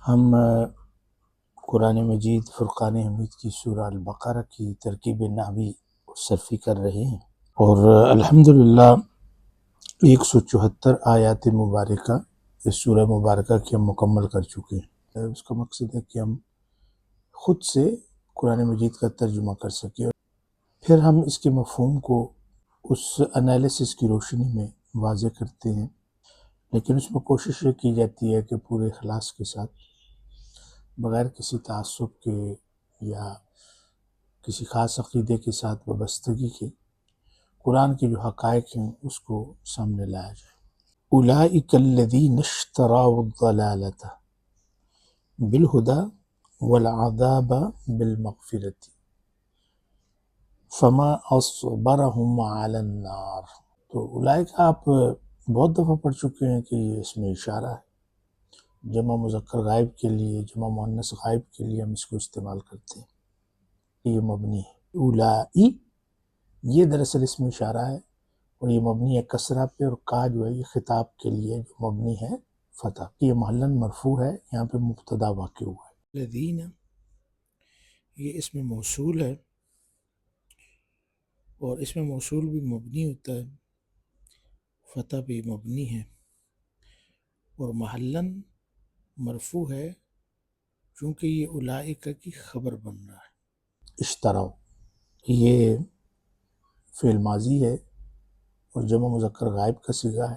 ہم قرآن مجید فرقان حمید کی سورہ البقرہ کی ترکیب نحوی صرفی کر رہے ہیں، اور الحمدللہ 174 آیات مبارکہ اس سورہ مبارکہ کی ہم مکمل کر چکے ہیں۔ اس کا مقصد ہے کہ ہم خود سے قرآن مجید کا ترجمہ کر سکیں، پھر ہم اس کے مفہوم کو اس انالیسس کی روشنی میں واضح کرتے ہیں، لیکن اس میں کوشش یہ کی جاتی ہے کہ پورے اخلاص کے ساتھ، بغیر کسی تعصب کے یا کسی خاص عقیدے کے ساتھ وابستگی کے، قرآن کی جو حقائق ہیں اس کو سامنے لایا جائے۔ اولئک الذین اشتروا الضلالۃ بالہدی والعذاب بالمغفرۃ فما اصبرہم علی النار۔ تو اولئک آپ بہت دفعہ پڑھ چکے ہیں کہ یہ اس میں اشارہ ہے، جمع مذکر غائب کے لیے، جمع مؤنث غائب کے لیے ہم اس کو استعمال کرتے ہیں۔ یہ مبنی ہے، اولائی یہ دراصل اس میں اشارہ ہے، اور یہ مبنی ہے کسرہ پہ، اور کا جو ہے یہ خطاب کے لیے جو مبنی ہے فتح، یہ محلاً مرفوع ہے، یہاں پہ مبتدا واقع ہوا ہے۔ الذین یہ اس میں موصول ہے، اور اس میں موصول بھی مبنی ہوتا ہے، فتح بھی مبنی ہے، اور محلاً مرفوع ہے چونکہ یہ اولئک کی خبر بن رہا ہے۔ اشتراؤ یہ فعل ماضی ہے اور جمع مذکر غائب کا صیغہ ہے،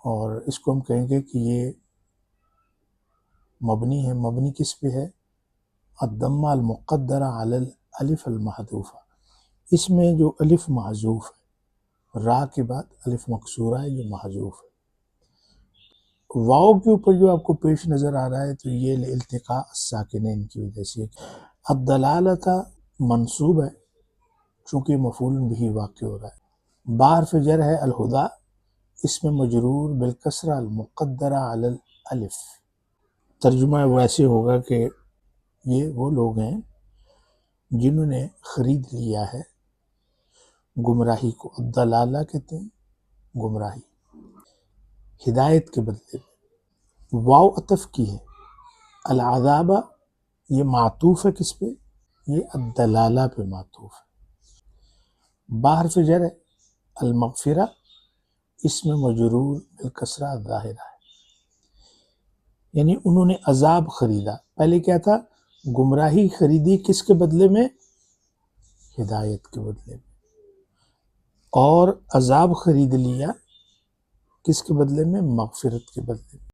اور اس کو ہم کہیں گے کہ یہ مبنی ہے۔ مبنی کس پہ ہے؟ الضمہ المقدرہ علی الالف المحذوفہ، اس میں جو الف محذوف ہے، را کے بعد الف مکسورہ ہے جو محذوف ہے۔ واو کے اوپر جو آپ کو پیش نظر آ رہا ہے تو یہ التقاء الساکنین کی وجہ سے۔ الدلالۃ منصوب ہے چونکہ مفعول بھی واقع ہو رہا ہے۔ با حرف جر ہے، الہدی اس میں مجرور بالکسرہ المقدرہ علی الالف۔ ترجمہ ویسے ہوگا کہ یہ وہ لوگ ہیں جنہوں نے خرید لیا ہے گمراہی کو۔ الدلالہ کہتے ہیں گمراہی، ہدایت کے بدلے میں۔ واو عطف کی ہے، العذاب یہ معطوف ہے کس پہ؟ یہ الدلالہ پہ معطوف ہے۔ با حرف جر ہے، المغفرہ اس میں مجرور بالکسرہ الظاہرہ ہے، یعنی انہوں نے عذاب خریدا۔ پہلے کیا تھا؟ گمراہی خریدی کس کے بدلے میں؟ ہدایت کے بدلے میں، اور عذاب خرید لیا کس کے بدلے میں؟ مغفرت کے بدلے میں۔